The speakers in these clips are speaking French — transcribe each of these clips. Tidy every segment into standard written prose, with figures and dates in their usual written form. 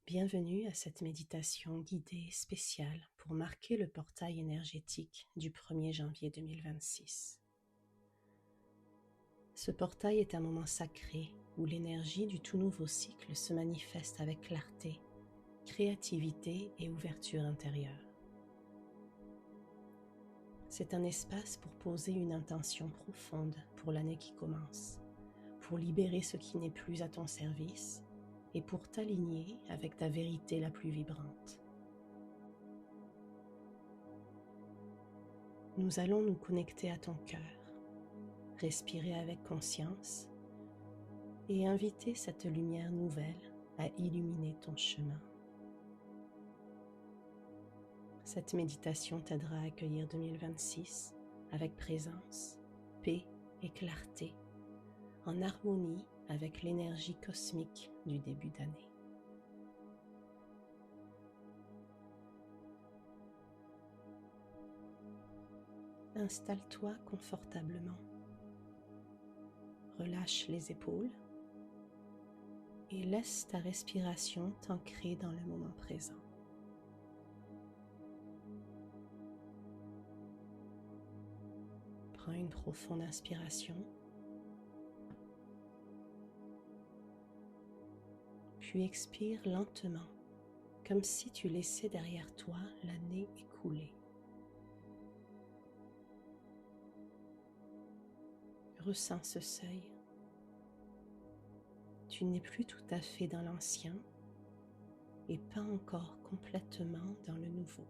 Bienvenue à cette méditation guidée spéciale pour marquer le portail énergétique du 1er janvier 2026. Ce portail est un moment sacré où l'énergie du tout nouveau cycle se manifeste avec clarté, créativité et ouverture intérieure. C'est un espace pour poser une intention profonde pour l'année qui commence, pour libérer ce qui n'est plus à ton service et pour t'aligner avec ta vérité la plus vibrante. Nous allons nous connecter à ton cœur, respirer avec conscience et inviter cette lumière nouvelle à illuminer ton chemin. Cette méditation t'aidera à accueillir 2026 avec présence, paix et clarté, en harmonie avec l'énergie cosmique du début d'année. Installe-toi confortablement. Relâche les épaules et laisse ta respiration t'ancrer dans le moment présent. Prends une profonde inspiration, puis expire lentement, comme si tu laissais derrière toi l'année écoulée. Ressens ce seuil. Tu n'es plus tout à fait dans l'ancien et pas encore complètement dans le nouveau.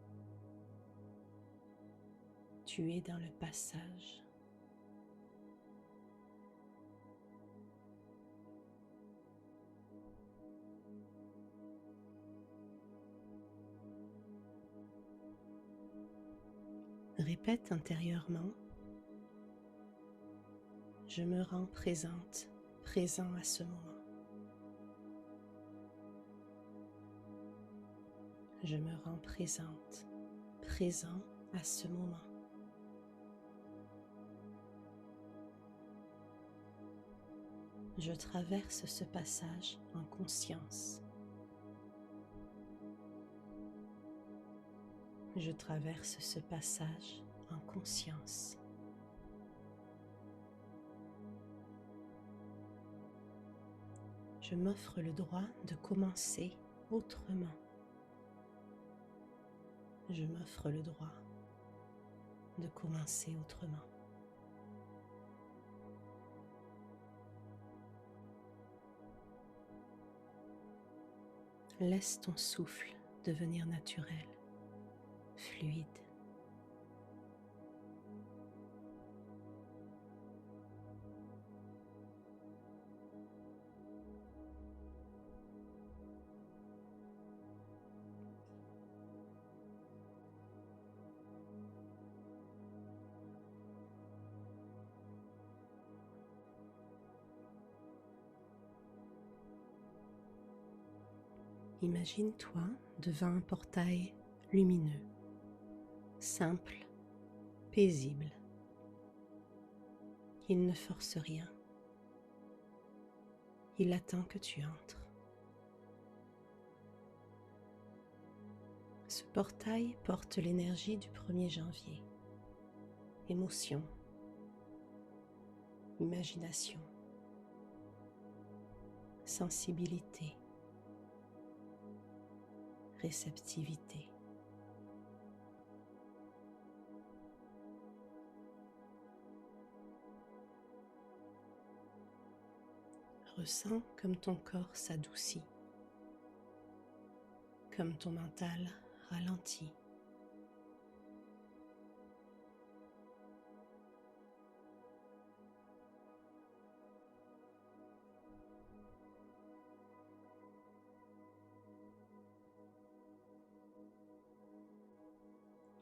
Tu es dans le passage. Répète intérieurement: je me rends présente, présent à ce moment. Je me rends présente, présent à ce moment. Je traverse ce passage en conscience. Je traverse ce passage en conscience. Je m'offre le droit de commencer autrement. Je m'offre le droit de commencer autrement. Laisse ton souffle devenir naturel, fluide. Imagine-toi devant un portail lumineux, simple, paisible. Il ne force rien. Il attend que tu entres. Ce portail porte l'énergie du 1er janvier. Émotion, imagination, sensibilité, réceptivité. Ressens comme ton corps s'adoucit, comme ton mental ralentit.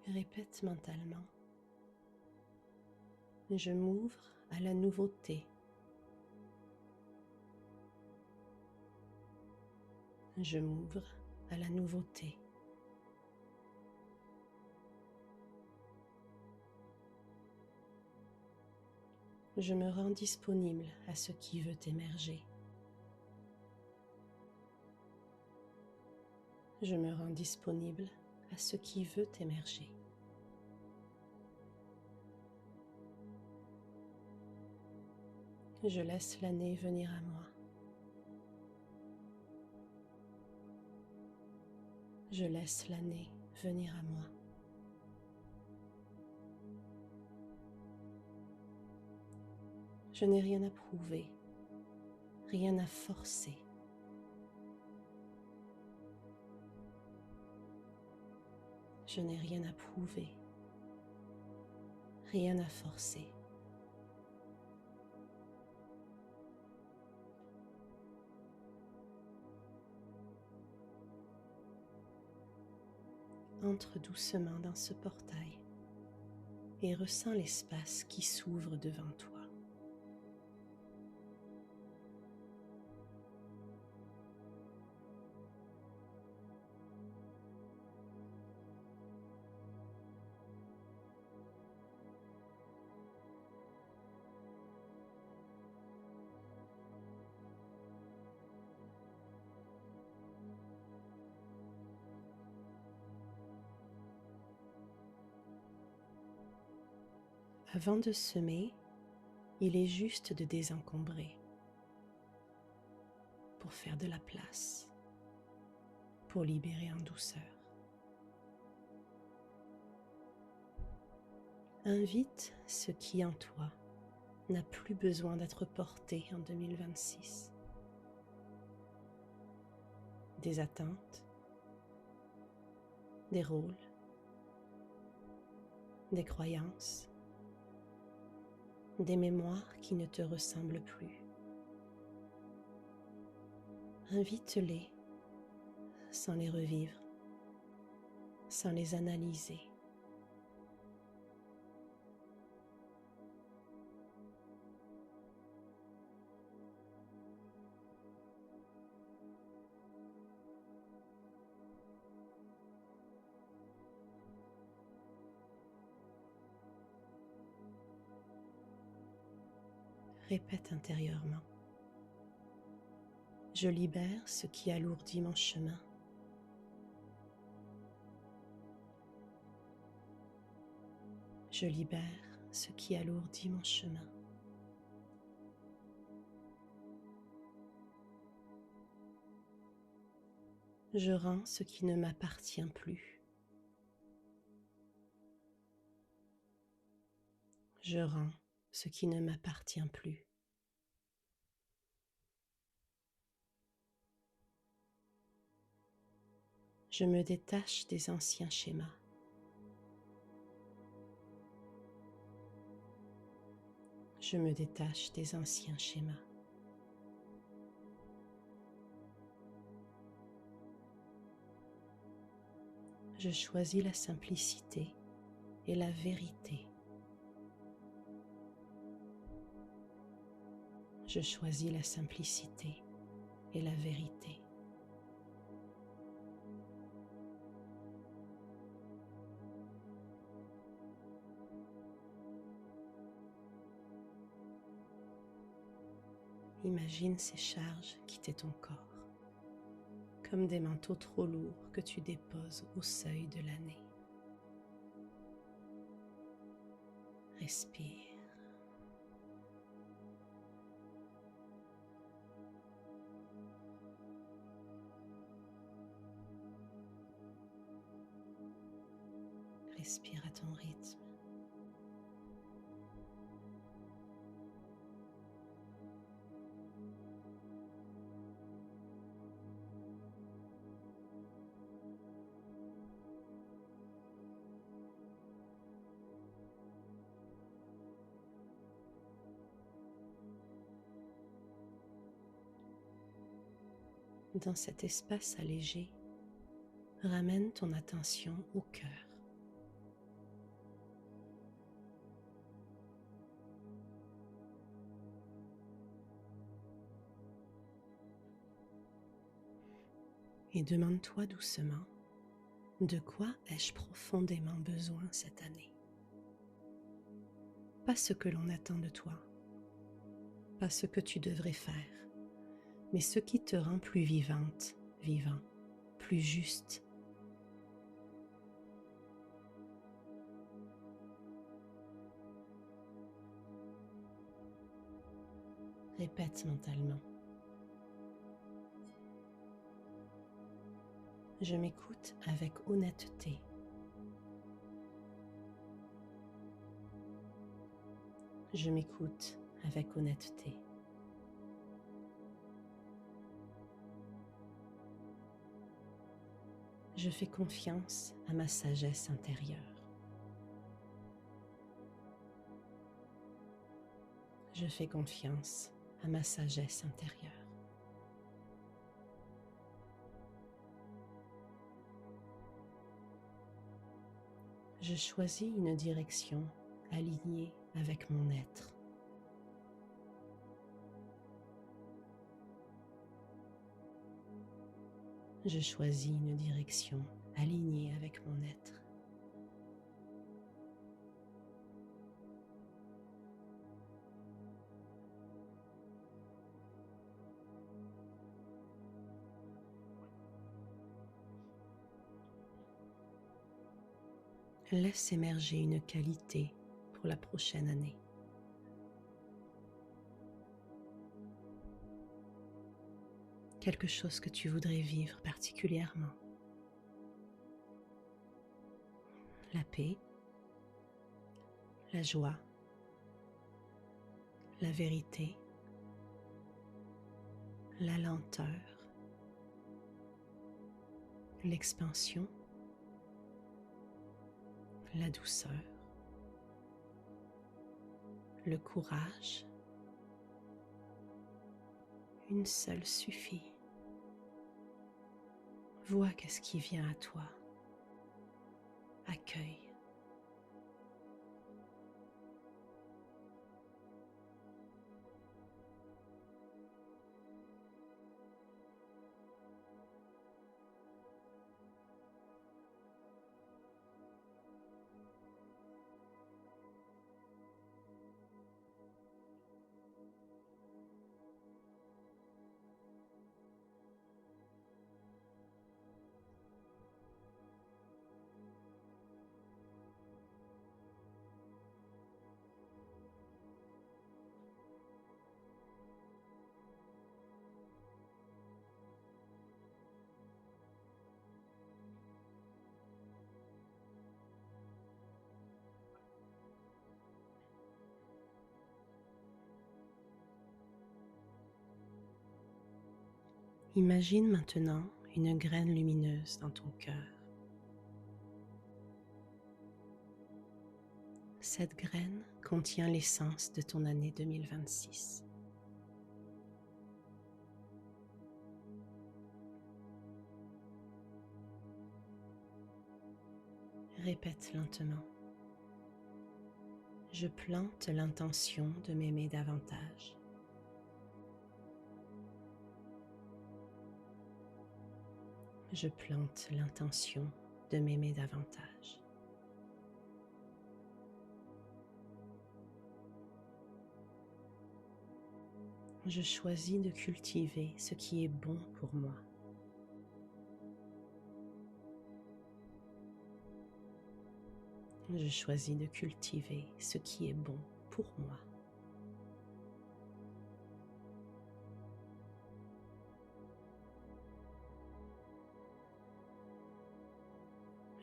Répète mentalement: je m'ouvre à la nouveauté. Je m'ouvre à la nouveauté. Je me rends disponible à ce qui veut émerger. Je me rends disponible à ce qui veut émerger. Je laisse l'année venir à moi. Je laisse l'année venir à moi. Je n'ai rien à prouver, rien à forcer. Je n'ai rien à prouver, rien à forcer. Entre doucement dans ce portail et ressens l'espace qui s'ouvre devant toi. Avant de semer, il est juste de désencombrer pour faire de la place, pour libérer en douceur. Invite ce qui en toi n'a plus besoin d'être porté en 2026. Des attentes, des rôles, des croyances, des mémoires qui ne te ressemblent plus. Invite-les sans les revivre, sans les analyser. Répète intérieurement. Je libère ce qui alourdit mon chemin. Je libère ce qui alourdit mon chemin. Je rends ce qui ne m'appartient plus. Je rends ce qui ne m'appartient plus. Je me détache des anciens schémas. Je me détache des anciens schémas. Je choisis la simplicité et la vérité. Je choisis la simplicité et la vérité. Imagine ces charges quitter ton corps, comme des manteaux trop lourds que tu déposes au seuil de l'année. Respire. Respire à ton rythme. Dans cet espace allégé, ramène ton attention au cœur. Et demande-toi doucement, de quoi ai-je profondément besoin cette année? Pas ce que l'on attend de toi, pas ce que tu devrais faire, mais ce qui te rend plus vivante, vivant, plus juste, Répète mentalement. Je m'écoute avec honnêteté. Je m'écoute avec honnêteté. Je fais confiance à ma sagesse intérieure. Je fais confiance à ma sagesse intérieure. Je choisis une direction alignée avec mon être. Je choisis une direction alignée avec mon être. Laisse émerger une qualité pour la prochaine année. Quelque chose que tu voudrais vivre particulièrement. La paix, la joie, la vérité, la lenteur, l'expansion, la douceur, le courage. Une seule suffit. Vois qu'est-ce qui vient à toi. Accueille. Imagine maintenant une graine lumineuse dans ton cœur. Cette graine contient l'essence de ton année 2026. Répète lentement. Je plante l'intention de m'aimer davantage. Je plante l'intention de m'aimer davantage. Je choisis de cultiver ce qui est bon pour moi. Je choisis de cultiver ce qui est bon pour moi.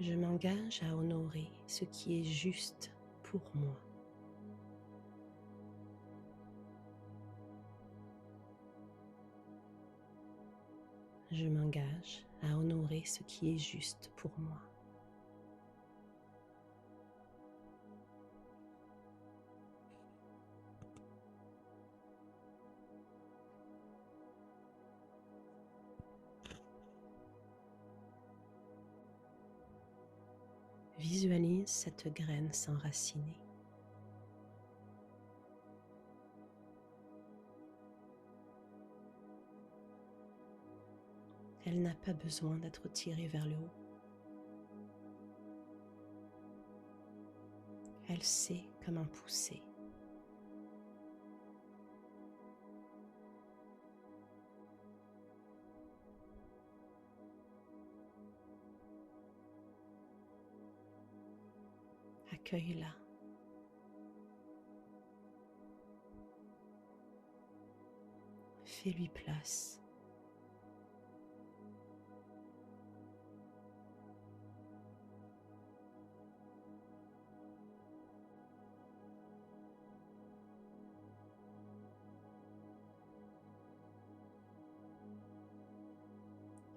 Je m'engage à honorer ce qui est juste pour moi. Je m'engage à honorer ce qui est juste pour moi. Visualise cette graine s'enraciner. Elle n'a pas besoin d'être tirée vers le haut. Elle sait comment pousser. Accueille-la. Fais-lui place.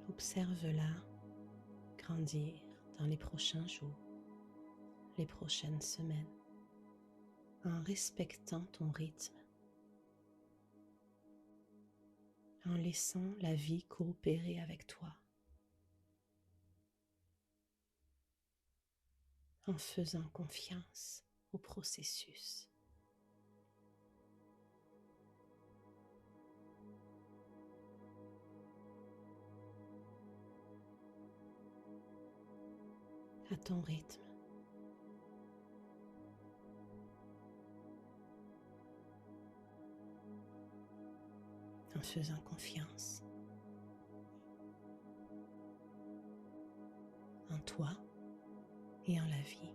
Observe-la grandir dans les prochains jours, les prochaines semaines, en respectant ton rythme, en laissant la vie coopérer avec toi, en faisant confiance au processus. À ton rythme. En faisant confiance en toi et en la vie.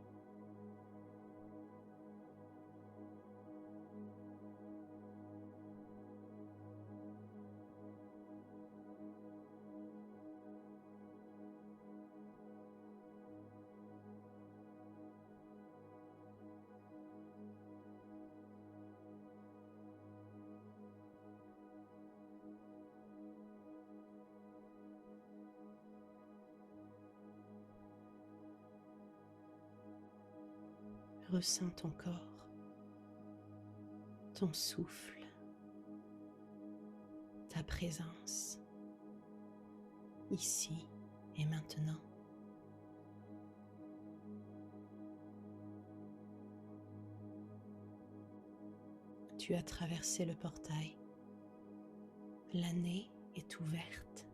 Ressens ton corps, ton souffle, ta présence, ici et maintenant. Tu as traversé le portail. L'année est ouverte.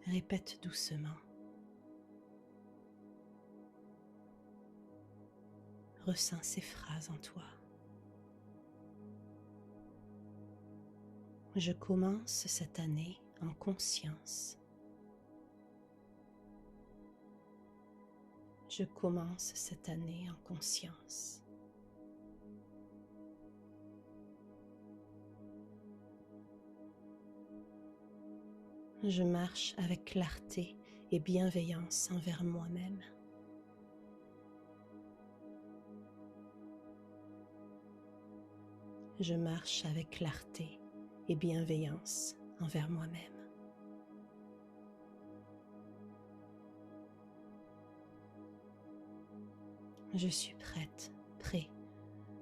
Répète doucement. Ressens ces phrases en toi. Je commence cette année en conscience. Je commence cette année en conscience. Je marche avec clarté et bienveillance envers moi-même. Je marche avec clarté et bienveillance envers moi-même. Je suis prête, prêt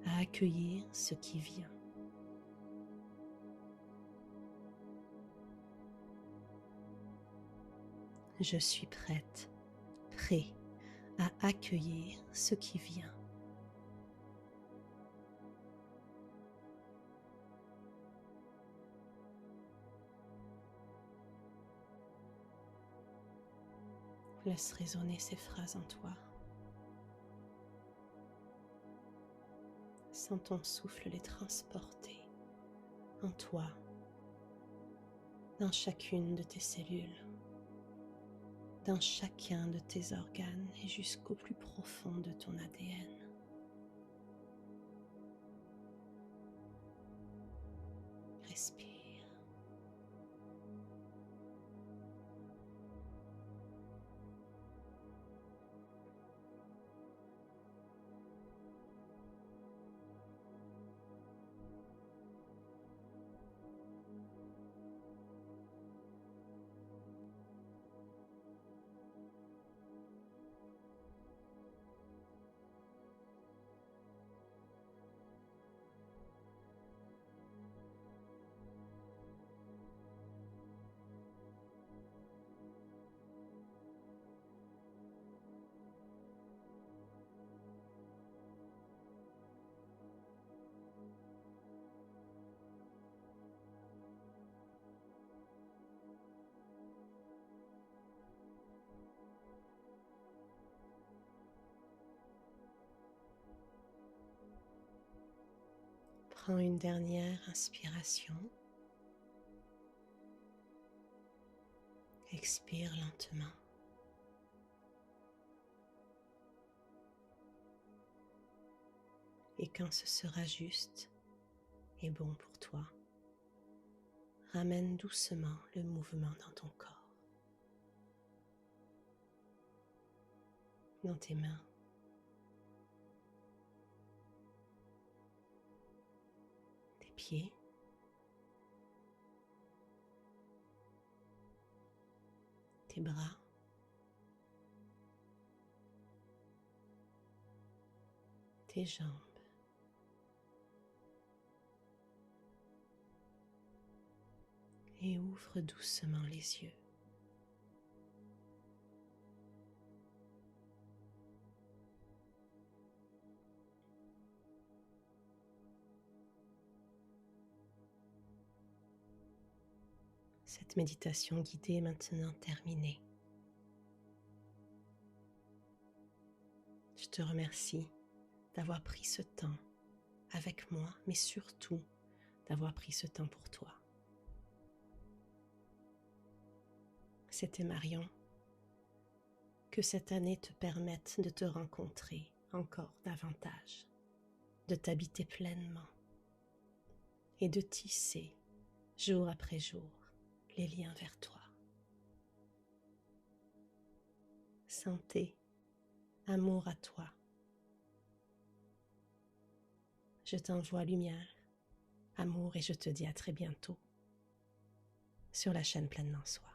à accueillir ce qui vient. Je suis prête, prêt à accueillir ce qui vient. Laisse résonner ces phrases en toi. Sens ton souffle les transporter en toi, dans chacune de tes cellules, dans chacun de tes organes et jusqu'au plus profond de ton ADN. Respire. Prends une dernière inspiration. Expire lentement. Et quand ce sera juste et bon pour toi, ramène doucement le mouvement dans ton corps, dans tes mains, tes pieds, tes bras, tes jambes. Et ouvre doucement les yeux. Cette méditation guidée est maintenant terminée. Je te remercie d'avoir pris ce temps avec moi, mais surtout d'avoir pris ce temps pour toi. C'était Marion. Que cette année te permette de te rencontrer encore davantage, de t'habiter pleinement et de tisser jour après jour les liens vers toi. Santé, amour à toi. Je t'envoie lumière, amour et je te dis à très bientôt sur la chaîne Pleinement Soi.